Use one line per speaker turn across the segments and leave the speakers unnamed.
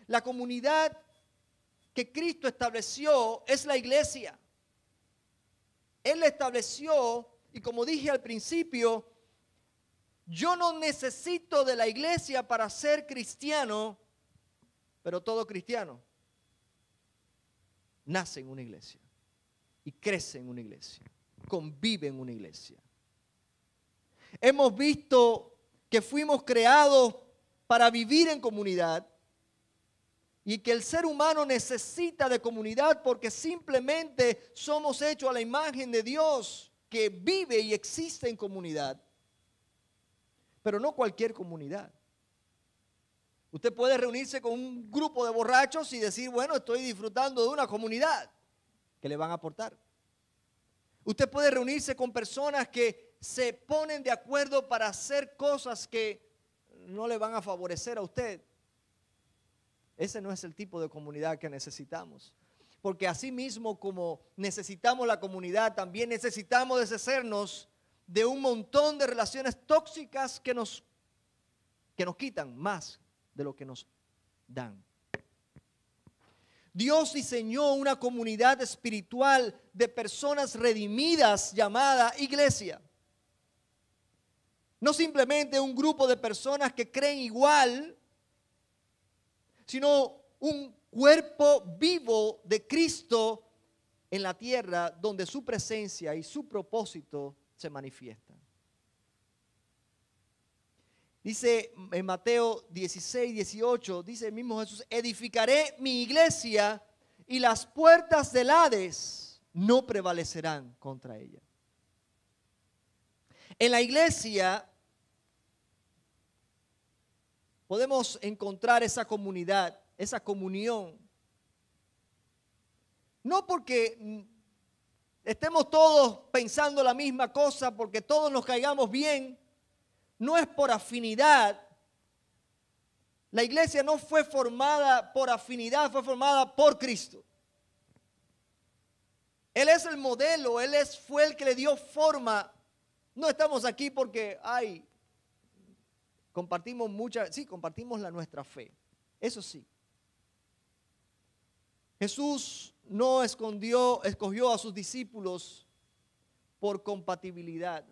La comunidad que Cristo estableció es la iglesia. Él la estableció y como dije al principio, yo no necesito de la iglesia para ser cristiano, pero todo cristiano nace en una iglesia y crece en una iglesia, convive en una iglesia. Hemos visto que fuimos creados para vivir en comunidad y que el ser humano necesita de comunidad porque simplemente somos hechos a la imagen de Dios que vive y existe en comunidad. Pero no cualquier comunidad. Usted puede reunirse con un grupo de borrachos y decir, bueno, estoy disfrutando de una comunidad que le van a aportar. Usted puede reunirse con personas que se ponen de acuerdo para hacer cosas que no le van a favorecer a usted. Ese no es el tipo de comunidad que necesitamos. Porque así mismo como necesitamos la comunidad, también necesitamos deshacernos de un montón de relaciones tóxicas que nos quitan más de lo que nos dan. Dios diseñó una comunidad espiritual de personas redimidas llamada iglesia. No simplemente un grupo de personas que creen igual, sino un cuerpo vivo de Cristo en la tierra donde su presencia y su propósito se manifiestan. Dice en Mateo 16, 18, dice el mismo Jesús, edificaré mi iglesia y las puertas del Hades no prevalecerán contra ella. En la iglesia podemos encontrar esa comunidad, esa comunión. No porque estemos todos pensando la misma cosa, porque todos nos caigamos bien. No es por afinidad. La iglesia no fue formada por afinidad, fue formada por Cristo. Él es el modelo, fue el que le dio forma. No estamos aquí porque, compartimos compartimos nuestra fe. Eso sí. Jesús no escogió a sus discípulos por compatibilidad.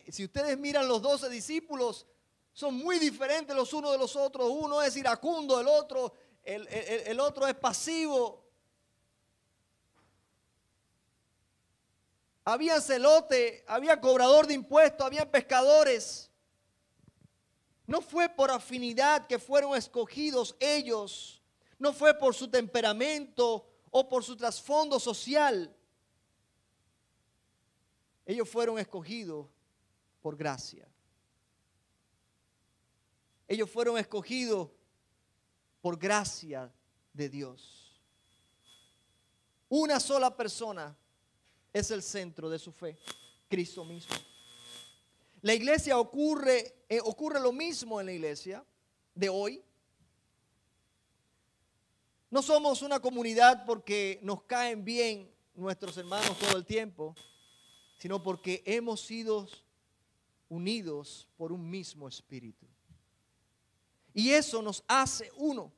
Si ustedes miran los 12 discípulos, son muy diferentes los unos de los otros. Uno es iracundo, el otro es pasivo. Había celote, había cobrador de impuestos, había pescadores. No fue por afinidad que fueron escogidos ellos. No fue por su temperamento o por su trasfondo social. Ellos fueron escogidos por gracia. Ellos fueron escogidos por gracia de Dios. Una sola persona es el centro de su fe, Cristo mismo. La iglesia ocurre lo mismo en la iglesia de hoy. No somos una comunidad porque nos caen bien nuestros hermanos todo el tiempo, sino porque hemos sido unidos por un mismo espíritu. Y eso nos hace uno.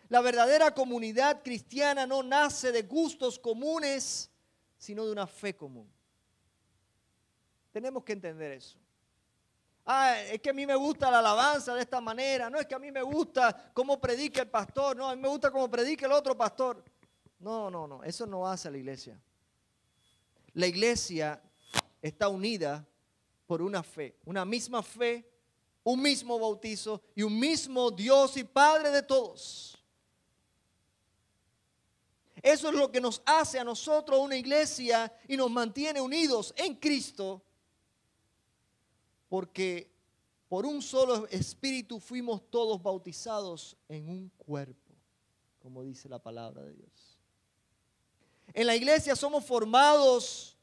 La verdadera comunidad cristiana no nace de gustos comunes, sino de una fe común. Tenemos que entender eso. Es que a mí me gusta la alabanza de esta manera. No es que a mí me gusta cómo predica el pastor. No, a mí me gusta cómo predica el otro pastor. No. Eso no hace a la iglesia. La iglesia está unida por una fe. Una misma fe, un mismo bautizo y un mismo Dios y Padre de todos. Eso es lo que nos hace a nosotros una iglesia y nos mantiene unidos en Cristo. Porque por un solo espíritu fuimos todos bautizados en un cuerpo, como dice la palabra de Dios. En la iglesia somos formados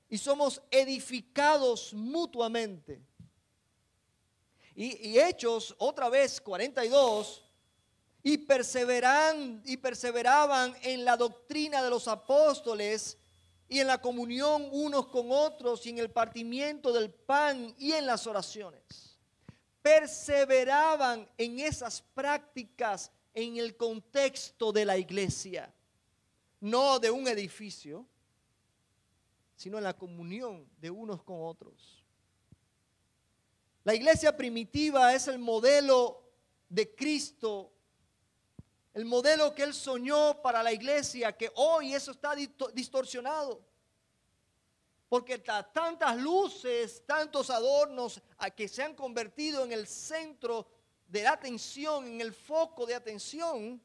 y somos edificados mutuamente. Y Hechos, otra vez, 42, y perseveraban en la doctrina de los apóstoles y en la comunión unos con otros y en el partimiento del pan y en las oraciones. perseveraban en esas prácticas en el contexto de la iglesia, no de un edificio, sino en la comunión de unos con otros. La iglesia primitiva es el modelo de Cristo, el modelo que Él soñó para la iglesia, que hoy eso está distorsionado. Porque tantas luces, tantos adornos a que se han convertido en el centro de la atención, en el foco de atención,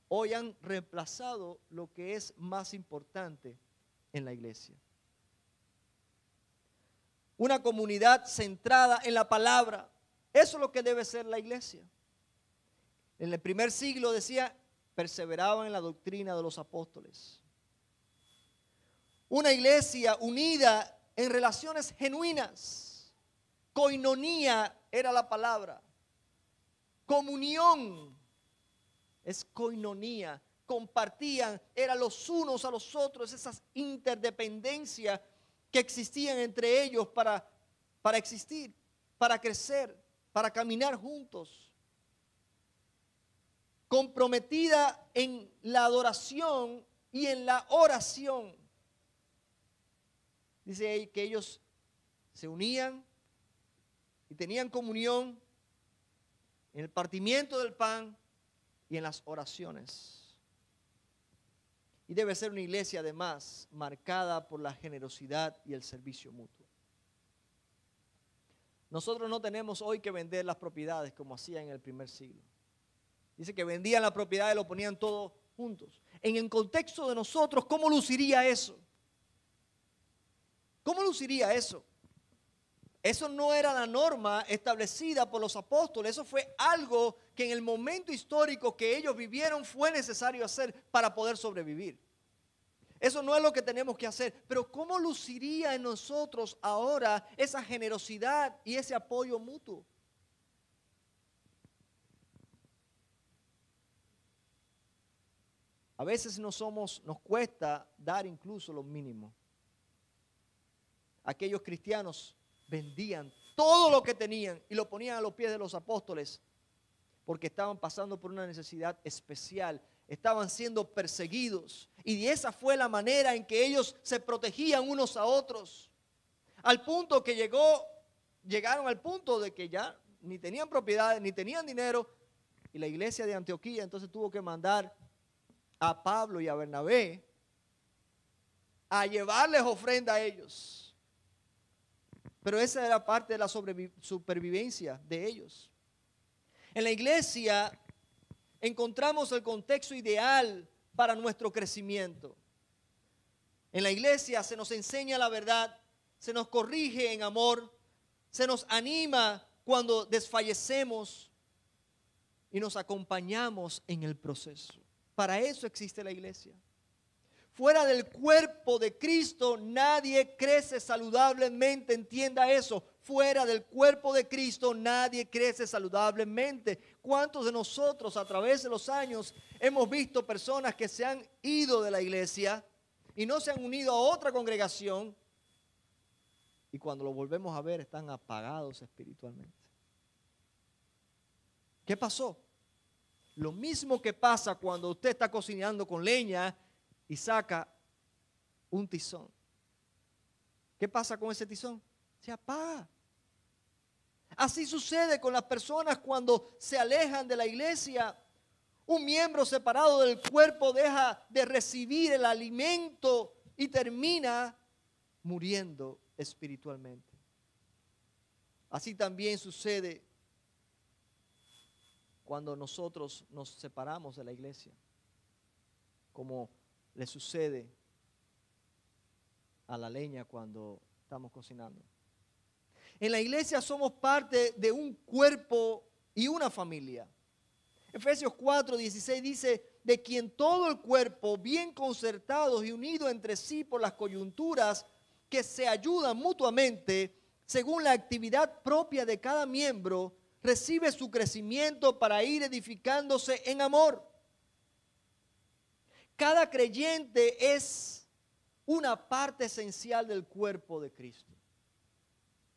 hoy han reemplazado lo que es más importante en la iglesia. Una comunidad centrada en la palabra. Eso es lo que debe ser la iglesia. En el primer siglo decía, perseveraban en la doctrina de los apóstoles. Una iglesia unida en relaciones genuinas. Koinonía era la palabra. Comunión es koinonía. Compartían, eran los unos a los otros, esas interdependencias que existían entre ellos para existir, para crecer, para caminar juntos. Comprometida en la adoración y en la oración. Dice ahí que ellos se unían y tenían comunión en el partimiento del pan y en las oraciones. Y debe ser una iglesia además marcada por la generosidad y el servicio mutuo. Nosotros no tenemos hoy que vender las propiedades como hacían en el primer siglo. Dice que vendían las propiedades y lo ponían todo juntos. En el contexto de nosotros, ¿cómo luciría eso? ¿Cómo luciría eso? Eso no era la norma establecida por los apóstoles. Eso fue algo que en el momento histórico que ellos vivieron fue necesario hacer para poder sobrevivir. Eso no es lo que tenemos que hacer. Pero ¿cómo luciría en nosotros ahora esa generosidad y ese apoyo mutuo? A veces nos cuesta dar incluso lo mínimo. Aquellos cristianos vendían todo lo que tenían y lo ponían a los pies de los apóstoles porque estaban pasando por una necesidad especial, estaban siendo perseguidos y de esa fue la manera en que ellos se protegían unos a otros, al punto que llegaron al punto de que ya ni tenían propiedades, ni tenían dinero, y la iglesia de Antioquía entonces tuvo que mandar a Pablo y a Bernabé a llevarles ofrenda a ellos. Pero esa era parte de la supervivencia de ellos. En la iglesia encontramos el contexto ideal para nuestro crecimiento. En la iglesia se nos enseña la verdad, se nos corrige en amor, se nos anima cuando desfallecemos y nos acompañamos en el proceso. Para eso existe la iglesia. Fuera del cuerpo de Cristo nadie crece saludablemente, entienda eso. Fuera del cuerpo de Cristo nadie crece saludablemente. ¿Cuántos de nosotros a través de los años hemos visto personas que se han ido de la iglesia y no se han unido a otra congregación y cuando lo volvemos a ver están apagados espiritualmente? ¿Qué pasó? Lo mismo que pasa cuando usted está cocinando con leña y saca un tizón. ¿Qué pasa con ese tizón? Se apaga. Así sucede con las personas cuando se alejan de la iglesia. Un miembro separado del cuerpo deja de recibir el alimento y termina muriendo espiritualmente. Así también sucede cuando nosotros nos separamos de la iglesia, como le sucede a la leña cuando estamos cocinando. En la iglesia somos parte de un cuerpo y una familia. Efesios 4:16 dice, de quien todo el cuerpo, bien concertados y unidos entre sí por las coyunturas, que se ayudan mutuamente, según la actividad propia de cada miembro, recibe su crecimiento para ir edificándose en amor. Cada creyente es una parte esencial del cuerpo de Cristo.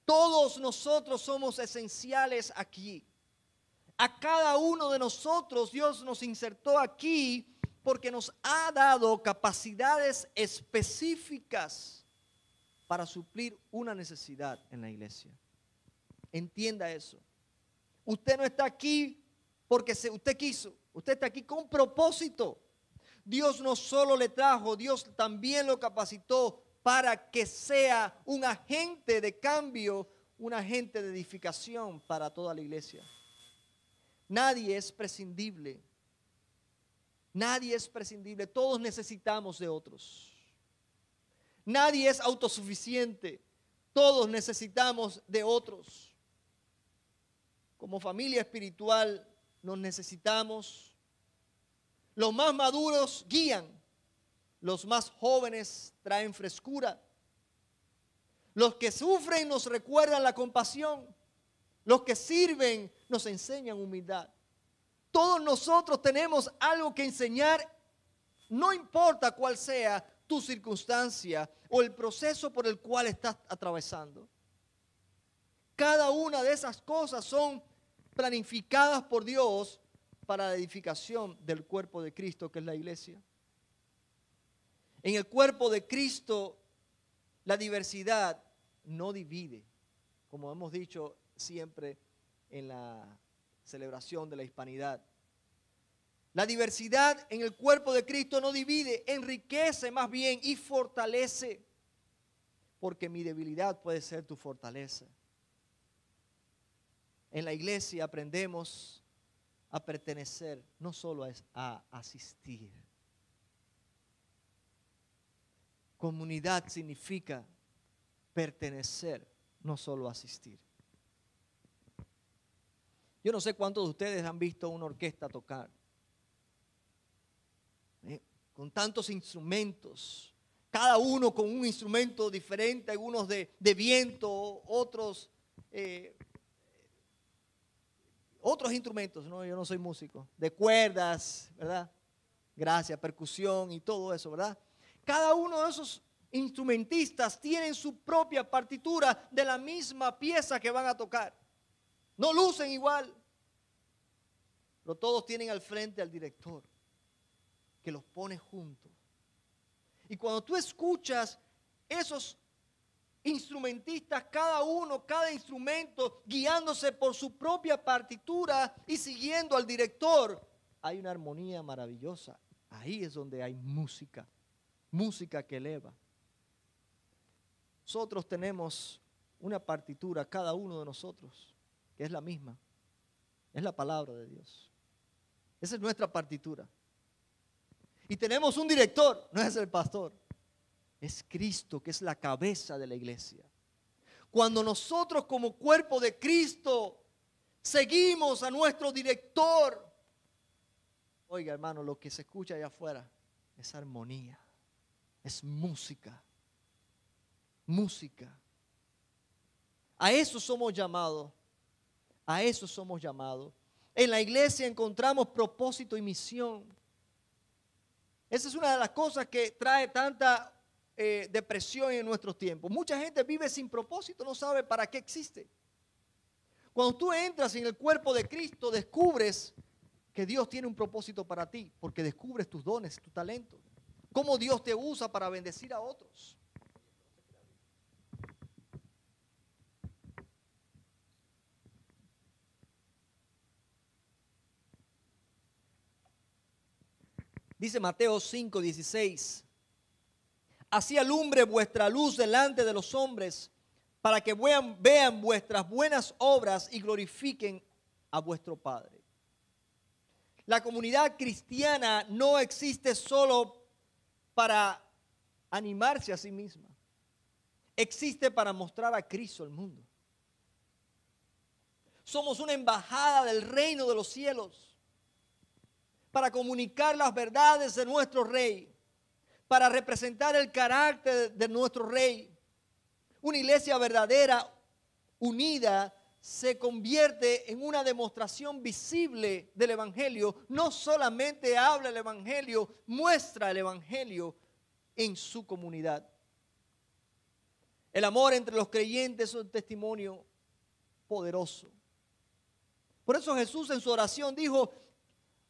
Todos nosotros somos esenciales aquí. A cada uno de nosotros Dios nos insertó aquí porque nos ha dado capacidades específicas para suplir una necesidad en la iglesia. Entienda eso. Usted no está aquí porque usted quiso. Usted está aquí con propósito. Dios no solo le trajo, Dios también lo capacitó para que sea un agente de cambio, un agente de edificación para toda la iglesia. Nadie es prescindible. Nadie es prescindible. Todos necesitamos de otros. Nadie es autosuficiente. Todos necesitamos de otros. Como familia espiritual nos necesitamos. Los más maduros guían. Los más jóvenes traen frescura. Los que sufren nos recuerdan la compasión. Los que sirven nos enseñan humildad. Todos nosotros tenemos algo que enseñar, no importa cuál sea tu circunstancia o el proceso por el cual estás atravesando. Cada una de esas cosas son planificadas por Dios para la edificación del cuerpo de Cristo, que es la iglesia. En el cuerpo de Cristo, la diversidad no divide, como hemos dicho siempre en la celebración de la hispanidad. La diversidad en el cuerpo de Cristo no divide, enriquece más bien y fortalece, porque mi debilidad puede ser tu fortaleza. En la iglesia aprendemos a pertenecer, no solo a asistir. Comunidad significa pertenecer, no solo asistir. Yo no sé cuántos de ustedes han visto una orquesta tocar. Con tantos instrumentos, cada uno con un instrumento diferente, algunos de viento, otros instrumentos, ¿no? Yo no soy músico, de cuerdas, ¿verdad? Gracias, percusión y todo eso, ¿verdad? Cada uno de esos instrumentistas tienen su propia partitura de la misma pieza que van a tocar. No lucen igual, pero todos tienen al frente al director que los pone juntos. Y cuando tú escuchas esos instrumentistas, cada instrumento guiándose por su propia partitura y siguiendo al director, hay una armonía maravillosa. Ahí es donde hay música, música que eleva. Nosotros tenemos una partitura, cada uno de nosotros, que es la misma. Es la palabra de Dios. Esa es nuestra partitura. Y tenemos un director, no es el pastor, es Cristo, que es la cabeza de la iglesia. Cuando nosotros como cuerpo de Cristo seguimos a nuestro director, oiga hermano, lo que se escucha allá afuera es armonía, es música, música. A eso somos llamados, a eso somos llamados. En la iglesia encontramos propósito y misión. Esa es una de las cosas que trae tanta depresión en nuestros tiempos. Mucha gente vive sin propósito, no sabe para qué existe. Cuando tú entras en el cuerpo de Cristo, descubres que Dios tiene un propósito para ti, porque descubres tus dones, tu talento, cómo Dios te usa para bendecir a otros. Dice Mateo 5:16, así alumbre vuestra luz delante de los hombres, para que vean vuestras buenas obras y glorifiquen a vuestro Padre. La comunidad cristiana no existe solo para animarse a sí misma, existe para mostrar a Cristo al mundo. Somos una embajada del reino de los cielos, para comunicar las verdades de nuestro Rey, para representar el carácter de nuestro Rey. Una iglesia verdadera, unida, se convierte en una demostración visible del Evangelio. No solamente habla el Evangelio, muestra el Evangelio en su comunidad. El amor entre los creyentes es un testimonio poderoso. Por eso Jesús en su oración dijo: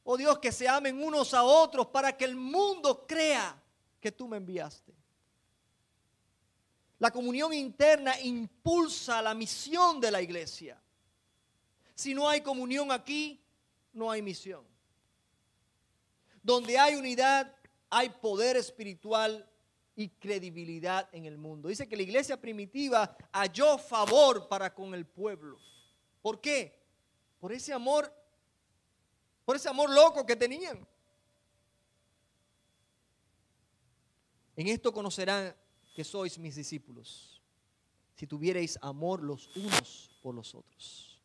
oh Dios, que se amen unos a otros para que el mundo crea que tú me enviaste. La comunión interna impulsa la misión de la iglesia. Si no hay comunión aquí, no hay misión. Donde hay unidad, hay poder espiritual y credibilidad en el mundo. Dice que la iglesia primitiva halló favor para con el pueblo. ¿Por qué? Por ese amor loco que tenían. En esto conocerán que sois mis discípulos, si tuviereis amor los unos por los otros.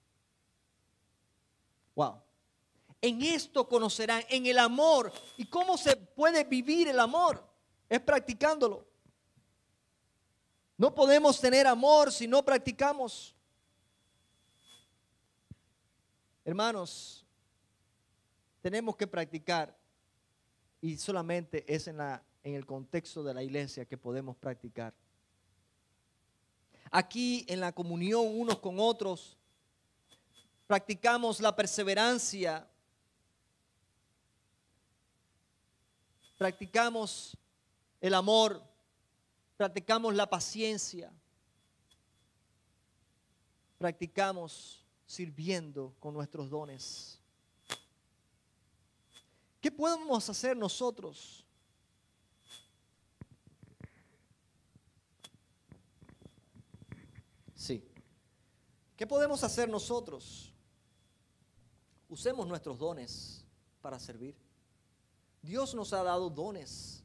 Wow. En esto conocerán, en el amor. ¿Y cómo se puede vivir el amor? Es practicándolo. No podemos tener amor si no practicamos. Hermanos, tenemos que practicar, y solamente es en el contexto de la iglesia que podemos practicar. Aquí en la comunión unos con otros, practicamos la perseverancia, practicamos el amor, practicamos la paciencia, practicamos sirviendo con nuestros dones. ¿Qué podemos hacer nosotros? Sí. ¿Qué podemos hacer nosotros? Usemos nuestros dones para servir. Dios nos ha dado dones.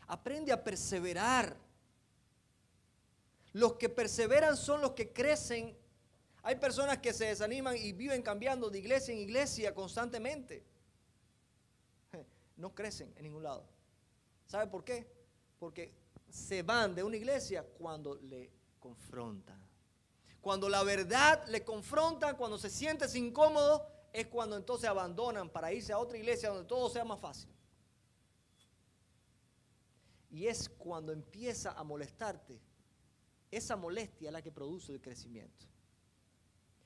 Aprende a perseverar. Los que perseveran son los que crecen. Hay personas que se desaniman y viven cambiando de iglesia en iglesia constantemente. No crecen en ningún lado. ¿Sabe por qué? Porque se van de una iglesia cuando le confrontan. Cuando la verdad le confrontan, cuando se sienten incómodos, es cuando entonces abandonan para irse a otra iglesia donde todo sea más fácil. Y es cuando empieza a molestarte. Esa molestia es la que produce el crecimiento.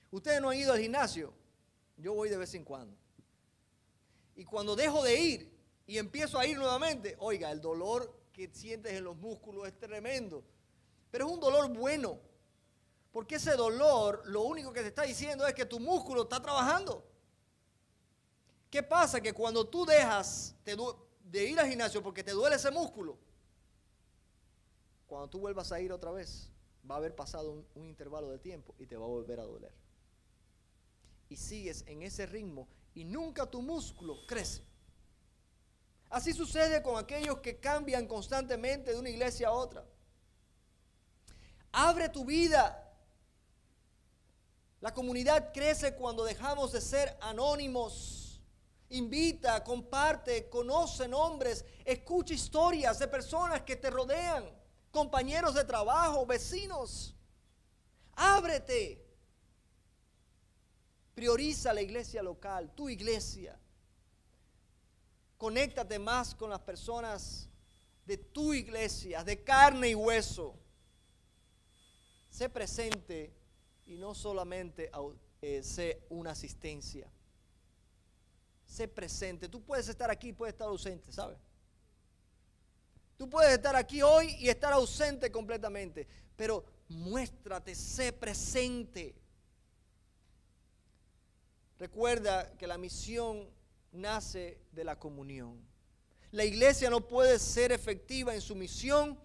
Ustedes no han ido al gimnasio. Yo voy de vez en cuando. Y cuando dejo de ir y empiezo a ir nuevamente, oiga, el dolor que sientes en los músculos es tremendo. Pero es un dolor bueno. Porque ese dolor lo único que te está diciendo es que tu músculo está trabajando. ¿Qué pasa? Que cuando tú dejas de ir al gimnasio porque te duele ese músculo, cuando tú vuelvas a ir otra vez, va a haber pasado un intervalo de tiempo y te va a volver a doler. Y sigues en ese ritmo y nunca tu músculo crece. Así sucede con aquellos que cambian constantemente de una iglesia a otra. Abre tu vida. La comunidad crece cuando dejamos de ser anónimos. Invita, comparte, conoce nombres, escucha historias de personas que te rodean, compañeros de trabajo, vecinos. Ábrete. Prioriza la iglesia local, tu iglesia. Conéctate más con las personas de tu iglesia, de carne y hueso. Sé presente y no solamente sé una asistencia. Sé presente. Tú puedes estar aquí, puedes estar ausente, ¿sabes? Tú puedes estar aquí hoy y estar ausente completamente, pero muéstrate, sé presente. Recuerda que la misión nace de la comunión. La iglesia no puede ser efectiva en su misión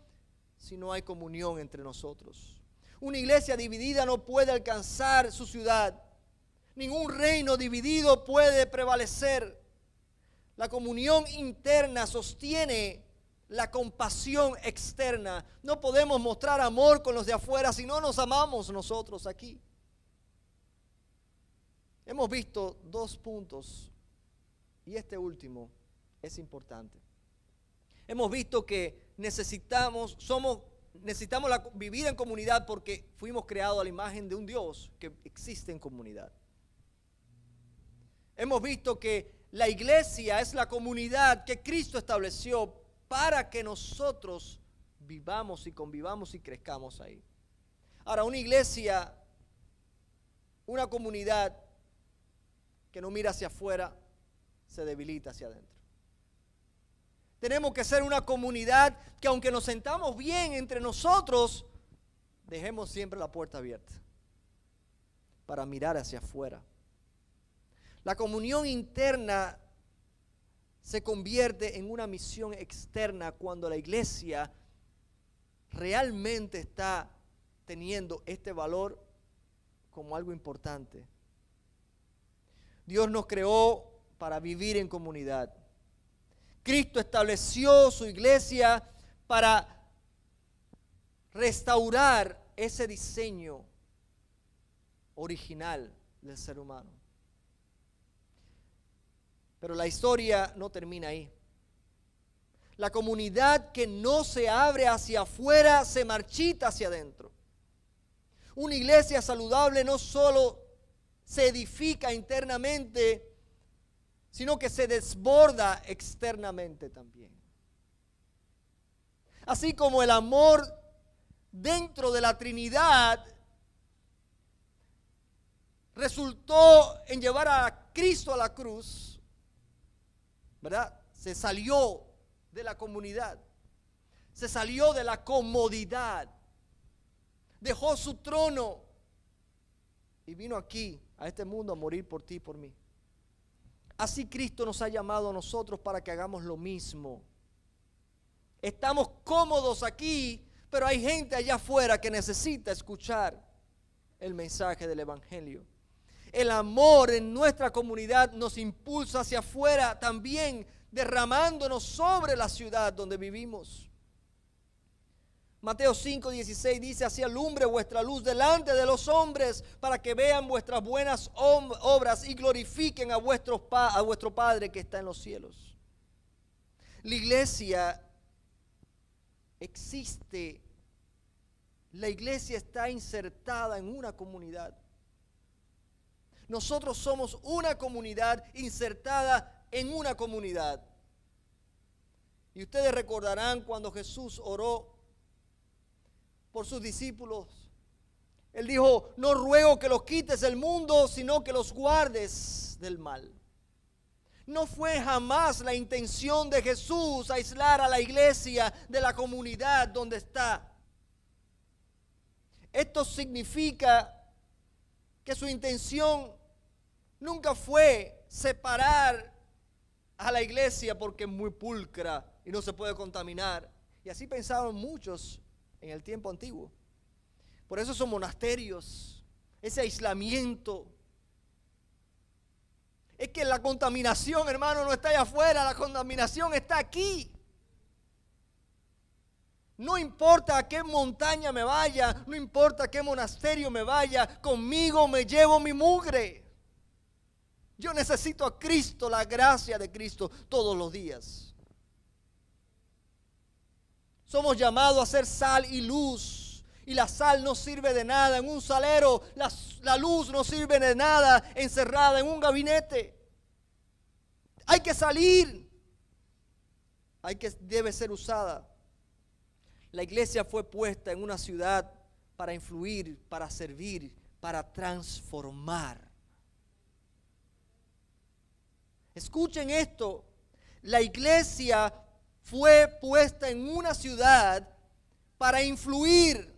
si no hay comunión entre nosotros. Una iglesia dividida no puede alcanzar su ciudad. Ningún reino dividido puede prevalecer. La comunión interna sostiene la compasión externa. No podemos mostrar amor con los de afuera si no nos amamos nosotros aquí. Hemos visto 2 puntos y este último es importante. Hemos visto que necesitamos vivir en comunidad porque fuimos creados a la imagen de un Dios que existe en comunidad. Hemos visto que la iglesia es la comunidad que Cristo estableció para que nosotros vivamos y convivamos y crezcamos ahí. Ahora, una iglesia, una comunidad que no mira hacia afuera, se debilita hacia adentro. Tenemos que ser una comunidad que, aunque nos sentamos bien entre nosotros, dejemos siempre la puerta abierta para mirar hacia afuera. La comunión interna se convierte en una misión externa cuando la iglesia realmente está teniendo este valor como algo importante. Dios nos creó para vivir en comunidad. Cristo estableció su iglesia para restaurar ese diseño original del ser humano. Pero la historia no termina ahí. La comunidad que no se abre hacia afuera se marchita hacia adentro. Una iglesia saludable no solo se edifica internamente, sino que se desborda externamente también. Así como el amor dentro de la Trinidad resultó en llevar a Cristo a la cruz, ¿verdad? Se salió de la comunidad, se salió de la comodidad, dejó su trono y vino aquí a este mundo a morir por ti y por mí. Así Cristo nos ha llamado a nosotros para que hagamos lo mismo. Estamos cómodos aquí, pero hay gente allá afuera que necesita escuchar el mensaje del Evangelio. El amor en nuestra comunidad nos impulsa hacia afuera también, derramándonos sobre la ciudad donde vivimos. Mateo 5:16 dice: así alumbre vuestra luz delante de los hombres, para que vean vuestras buenas obras y glorifiquen a vuestro Padre que está en los cielos. La iglesia existe. La iglesia está insertada en una comunidad. Nosotros somos una comunidad insertada en una comunidad. Y ustedes recordarán cuando Jesús oró por sus discípulos. Él dijo: no ruego que los quites del mundo, sino que los guardes del mal. No fue jamás la intención de Jesús aislar a la iglesia de la comunidad donde está. Esto significa que su intención nunca fue separar a la iglesia porque es muy pulcra y no se puede contaminar. Y así pensaban muchos en el tiempo antiguo. Por eso son monasterios, ese aislamiento. Es que la contaminación, hermano, no está allá afuera, la contaminación está aquí. No importa a qué montaña me vaya, no importa a qué monasterio me vaya, conmigo me llevo mi mugre. Yo necesito a Cristo, la gracia de Cristo todos los días. Somos llamados a ser sal y luz. Y la sal no sirve de nada en un salero. La luz no sirve de nada encerrada en un gabinete. Hay que salir. Debe ser usada. La iglesia fue puesta en una ciudad para influir, para servir, para transformar. Escuchen esto. La iglesia fue puesta en una ciudad para influir,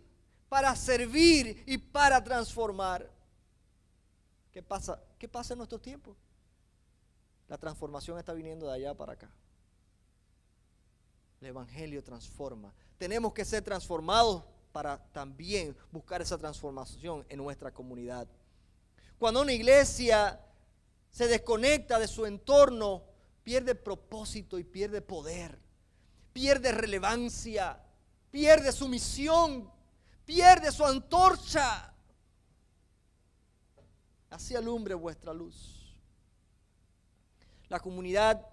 para servir y para transformar. ¿Qué pasa? ¿Qué pasa en nuestros tiempos? La transformación está viniendo de allá para acá. El Evangelio transforma. Tenemos que ser transformados para también buscar esa transformación en nuestra comunidad. Cuando una iglesia se desconecta de su entorno, pierde propósito y pierde poder, pierde relevancia, pierde su misión, pierde su antorcha. Así alumbre vuestra luz. La comunidad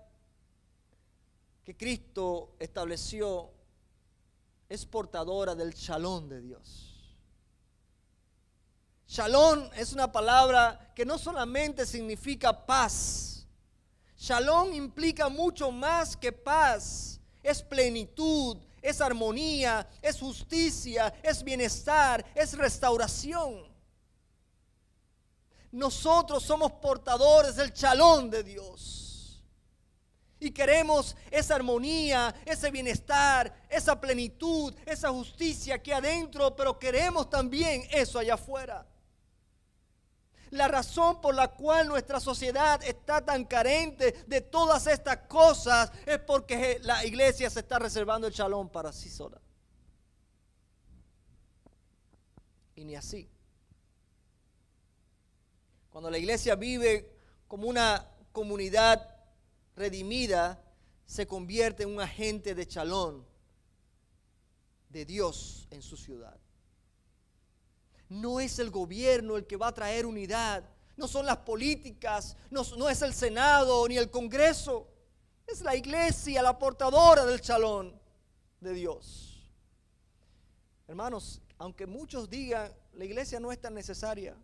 que Cristo estableció es portadora del shalom de Dios. Shalom es una palabra que no solamente significa paz. Shalom implica mucho más que paz. Es plenitud, es armonía, es justicia, es bienestar, es restauración. Nosotros somos portadores del Shalom de Dios. Y queremos esa armonía, ese bienestar, esa plenitud, esa justicia aquí adentro, pero queremos también eso allá afuera. La razón por la cual nuestra sociedad está tan carente de todas estas cosas es porque la iglesia se está reservando el Shalom para sí sola. Y ni así. Cuando la iglesia vive como una comunidad redimida, se convierte en un agente de Shalom de Dios en su ciudad. No es el gobierno el que va a traer unidad, no son las políticas, no es el Senado ni el Congreso, es la iglesia, la portadora del Shalom de Dios. Hermanos, aunque muchos digan la iglesia no es tan necesaria,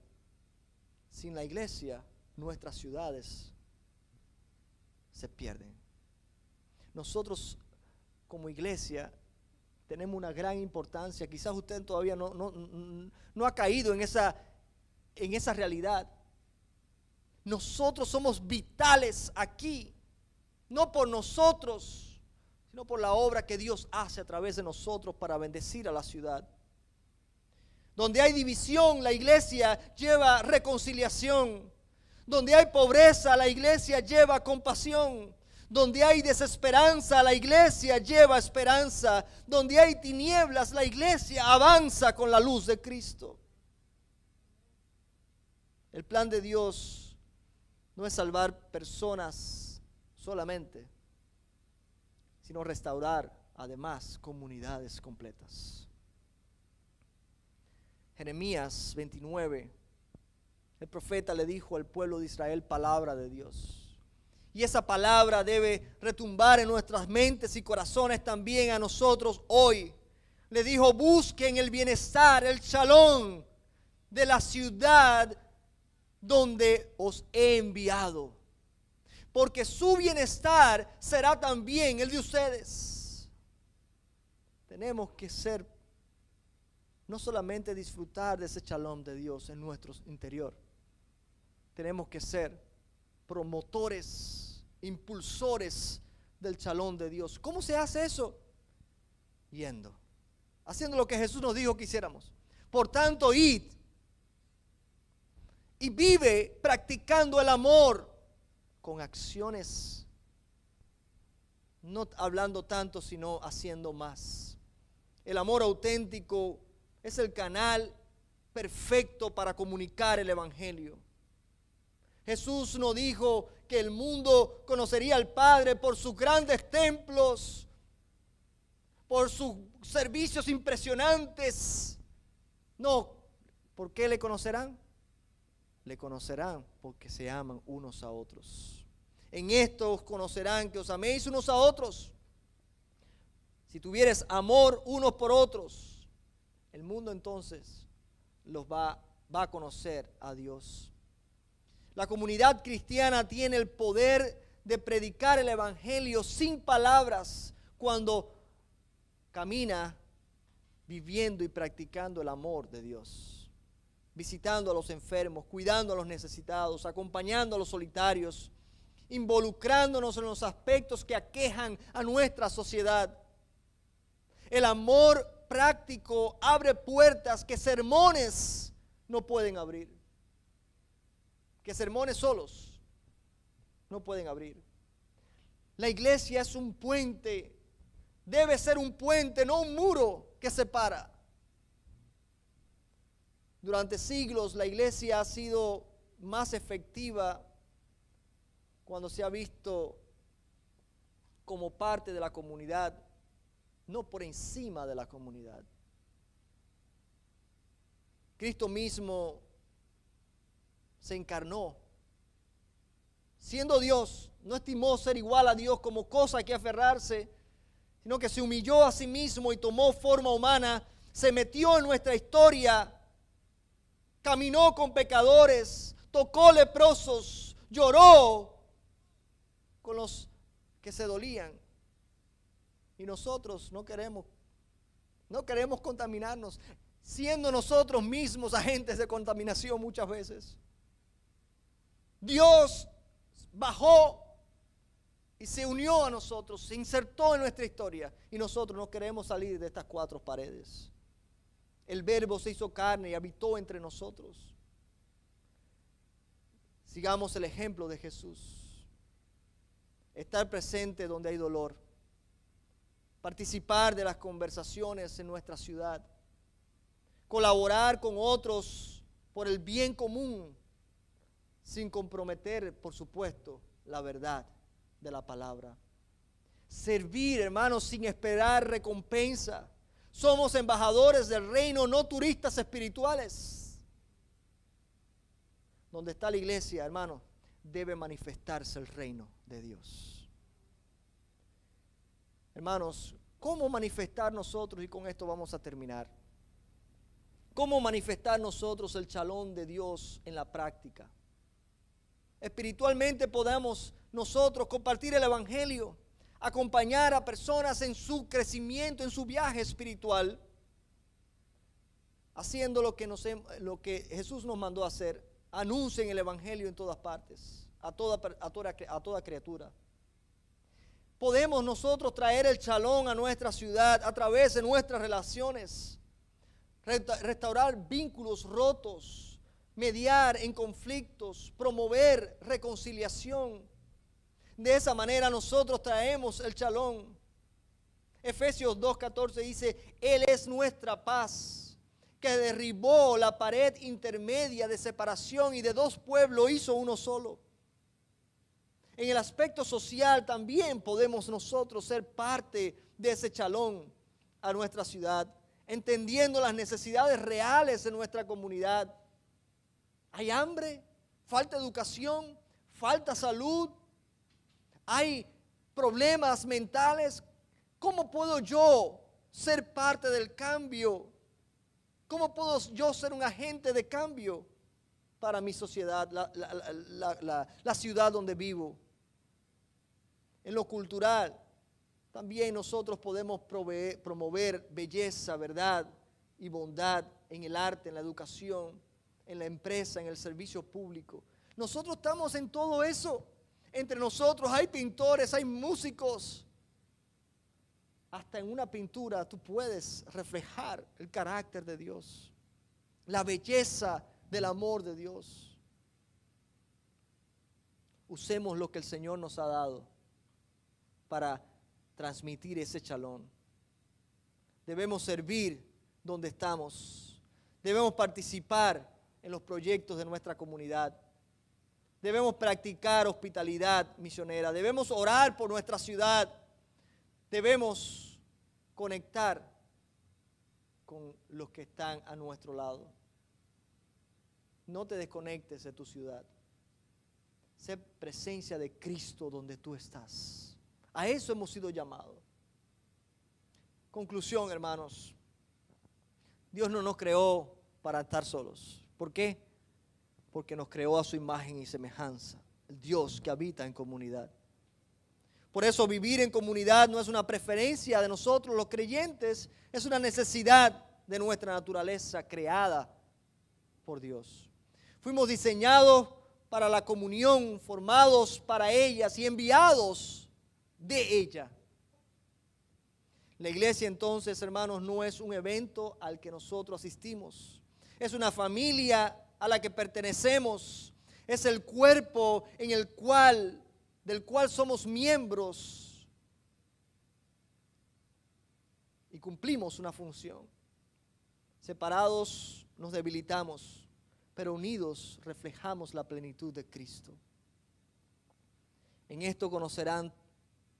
sin la iglesia nuestras ciudades se pierden. Nosotros como iglesia tenemos una gran importancia. Quizás usted todavía no ha caído en esa realidad. Nosotros somos vitales aquí, no por nosotros, sino por la obra que Dios hace a través de nosotros para bendecir a la ciudad. Donde hay división, la iglesia lleva reconciliación. Donde hay pobreza, la iglesia lleva compasión. Donde hay desesperanza, la iglesia lleva esperanza. Donde hay tinieblas, la iglesia avanza con la luz de Cristo. El plan de Dios no es salvar personas solamente, sino restaurar además comunidades completas. Jeremías 29, el profeta le dijo al pueblo de Israel palabra de Dios. Y esa palabra debe retumbar en nuestras mentes y corazones también a nosotros hoy. Le dijo, busquen el bienestar, el Shalom de la ciudad donde os he enviado. Porque su bienestar será también el de ustedes. Tenemos que ser no solamente disfrutar de ese Shalom de Dios en nuestro interior. Tenemos que ser promotores, impulsores del Shalom de Dios. ¿Cómo se hace eso? Yendo, haciendo lo que Jesús nos dijo que hiciéramos. Por tanto, id y vive practicando el amor con acciones, no hablando tanto, sino haciendo más. El amor auténtico es el canal perfecto para comunicar el evangelio. Jesús nos dijo que el mundo conocería al Padre por sus grandes templos, por sus servicios impresionantes. No, ¿por qué le conocerán? Le conocerán porque se aman unos a otros. En esto os conocerán que os améis unos a otros. Si tuvieres amor unos por otros, el mundo entonces los va a conocer a Dios. La comunidad cristiana tiene el poder de predicar el evangelio sin palabras cuando camina viviendo y practicando el amor de Dios. Visitando a los enfermos, cuidando a los necesitados, acompañando a los solitarios, involucrándonos en los aspectos que aquejan a nuestra sociedad. El amor práctico abre puertas que sermones no pueden abrir. Que sermones solos no pueden abrir. La iglesia es un puente, debe ser un puente, no un muro que separa. Durante siglos la iglesia ha sido más efectiva cuando se ha visto como parte de la comunidad, no por encima de la comunidad. Cristo mismo se encarnó. Siendo Dios, no estimó ser igual a Dios como cosa a que aferrarse, sino que se humilló a sí mismo y tomó forma humana, se metió en nuestra historia, caminó con pecadores, tocó leprosos, lloró con los que se dolían. Y nosotros no queremos contaminarnos, siendo nosotros mismos agentes de contaminación muchas veces. Dios bajó y se unió a nosotros, se insertó en nuestra historia y nosotros no queremos salir de estas cuatro paredes. El Verbo se hizo carne y habitó entre nosotros. Sigamos el ejemplo de Jesús. Estar presente donde hay dolor. Participar de las conversaciones en nuestra ciudad. Colaborar con otros por el bien común, sin comprometer, por supuesto, la verdad de la palabra. Servir, hermanos, sin esperar recompensa. Somos embajadores del reino, no turistas espirituales. Donde está la iglesia, hermanos, debe manifestarse el reino de Dios. Hermanos, ¿cómo manifestar nosotros? Y con esto vamos a terminar. ¿Cómo manifestar nosotros el shalom de Dios en la práctica? Espiritualmente podamos nosotros compartir el evangelio, acompañar a personas en su crecimiento, en su viaje espiritual, haciendo lo que Jesús nos mandó a hacer. Anuncien el evangelio en todas partes, a toda criatura. Podemos nosotros traer el shalom a nuestra ciudad a través de nuestras relaciones, restaurar vínculos rotos, mediar en conflictos, promover reconciliación. De esa manera nosotros traemos el shalom. Efesios 2:14 dice, Él es nuestra paz, que derribó la pared intermedia de separación y de dos pueblos hizo uno solo. En el aspecto social también podemos nosotros ser parte de ese shalom a nuestra ciudad, entendiendo las necesidades reales de nuestra comunidad. Hay hambre, falta educación, falta salud, hay problemas mentales. ¿Cómo puedo yo ser parte del cambio? ¿Cómo puedo yo ser un agente de cambio para mi sociedad, la ciudad donde vivo? En lo cultural, también nosotros podemos promover belleza, verdad y bondad en el arte, en la educación, en la empresa, en el servicio público. Nosotros estamos en todo eso. Entre nosotros hay pintores, hay músicos. Hasta en una pintura tú puedes reflejar el carácter de Dios, la belleza del amor de Dios. Usemos lo que el Señor nos ha dado para transmitir ese shalom. Debemos servir donde estamos. Debemos participar en los proyectos de nuestra comunidad. Debemos practicar hospitalidad misionera. Debemos orar por nuestra ciudad. Debemos conectar con los que están a nuestro lado. No te desconectes de tu ciudad. Sé presencia de Cristo donde tú estás. A eso hemos sido llamados. Conclusión, hermanos. Dios no nos creó para estar solos. ¿Por qué? Porque nos creó a su imagen y semejanza. El Dios que habita en comunidad. Por eso vivir en comunidad no es una preferencia de nosotros los creyentes, es una necesidad de nuestra naturaleza creada por Dios. Fuimos diseñados para la comunión, formados para ellas y enviados de ella. La iglesia entonces, hermanos, no es un evento al que nosotros asistimos. Es una familia a la que pertenecemos. Es el cuerpo del cual somos miembros y cumplimos una función. Separados nos debilitamos, pero unidos reflejamos la plenitud de Cristo. En esto conocerán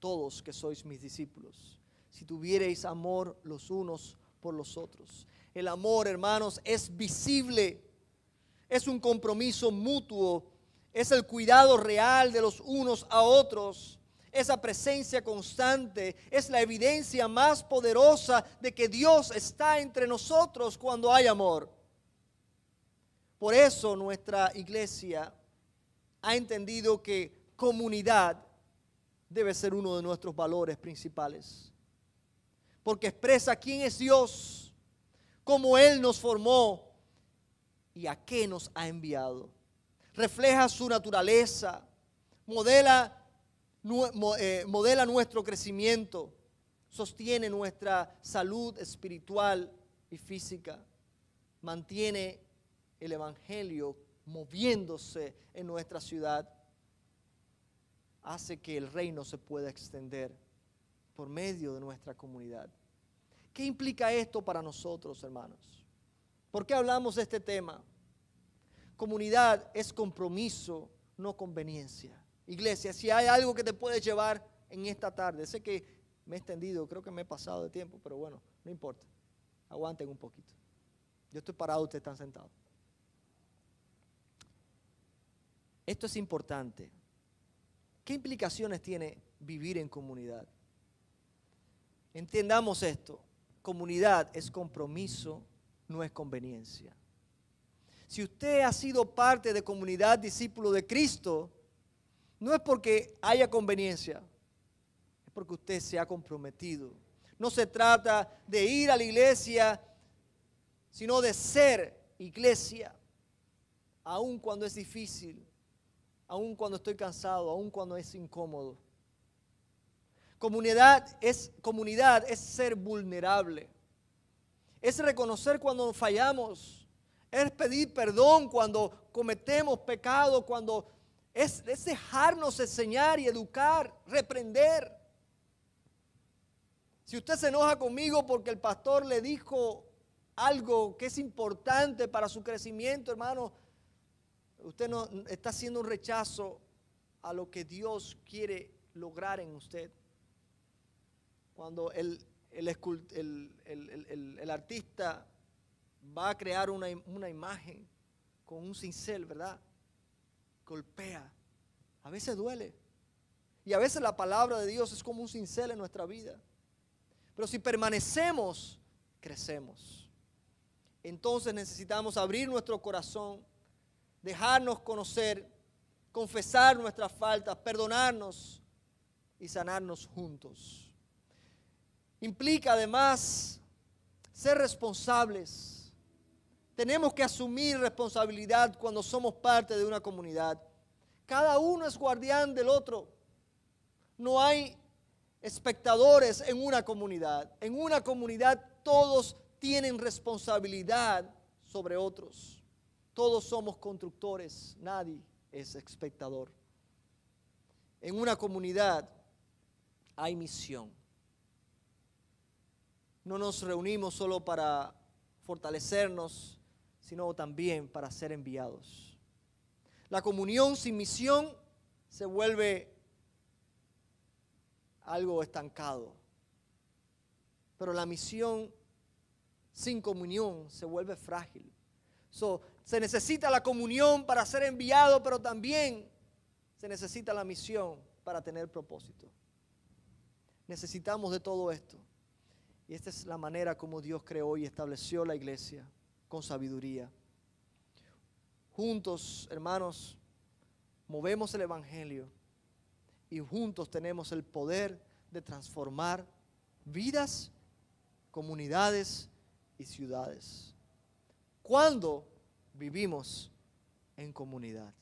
todos que sois mis discípulos, si tuviereis amor los unos por los otros. El amor, hermanos, es visible, es un compromiso mutuo, es el cuidado real de los unos a otros, esa presencia constante, es la evidencia más poderosa de que Dios está entre nosotros cuando hay amor. Por eso nuestra iglesia ha entendido que comunidad debe ser uno de nuestros valores principales. porque expresa quién es Dios, cómo Él nos formó y a qué nos ha enviado. Refleja su naturaleza, modela nuestro crecimiento, sostiene nuestra salud espiritual y física, mantiene el Evangelio moviéndose en nuestra ciudad, hace que el reino se pueda extender por medio de nuestra comunidad. ¿Qué implica esto para nosotros, hermanos? ¿Por qué hablamos de este tema? Comunidad es compromiso, no conveniencia. Iglesia, si hay algo que te puede llevar en esta tarde, sé que me he extendido, creo que me he pasado de tiempo, pero bueno, no importa. Aguanten un poquito. Yo estoy parado, ustedes están sentados. Esto es importante. ¿Qué implicaciones tiene vivir en comunidad? Entendamos esto. Comunidad es compromiso, no es conveniencia. Si usted ha sido parte de comunidad discípulo de Cristo, no es porque haya conveniencia, es porque usted se ha comprometido. No se trata de ir a la iglesia, sino de ser iglesia, aun cuando es difícil, aun cuando estoy cansado, aun cuando es incómodo. Comunidad es ser vulnerable, es reconocer cuando fallamos, es pedir perdón cuando cometemos pecado, es dejarnos enseñar y educar, reprender. Si usted se enoja conmigo porque el pastor le dijo algo que es importante para su crecimiento, hermano, usted no está haciendo un rechazo a lo que Dios quiere lograr en usted. Cuando el artista va a crear una imagen con un cincel, ¿verdad? Golpea. A veces duele. Y a veces la palabra de Dios es como un cincel en nuestra vida. Pero si permanecemos, crecemos. Entonces necesitamos abrir nuestro corazón, dejarnos conocer, confesar nuestras faltas, perdonarnos y sanarnos juntos. Implica además ser responsables. Tenemos que asumir responsabilidad cuando somos parte de una comunidad. Cada uno es guardián del otro. No hay espectadores en una comunidad. En una comunidad todos tienen responsabilidad sobre otros. Todos somos constructores, nadie es espectador. En una comunidad hay misión. No nos reunimos solo para fortalecernos, sino también para ser enviados. La comunión sin misión se vuelve algo estancado. Pero la misión sin comunión se vuelve frágil. Se necesita la comunión para ser enviado, pero también se necesita la misión para tener propósito. Necesitamos de todo esto. Y esta es la manera como Dios creó y estableció la iglesia, con sabiduría. Juntos, hermanos, movemos el evangelio y juntos tenemos el poder de transformar vidas, comunidades y ciudades. Cuando vivimos en comunidad.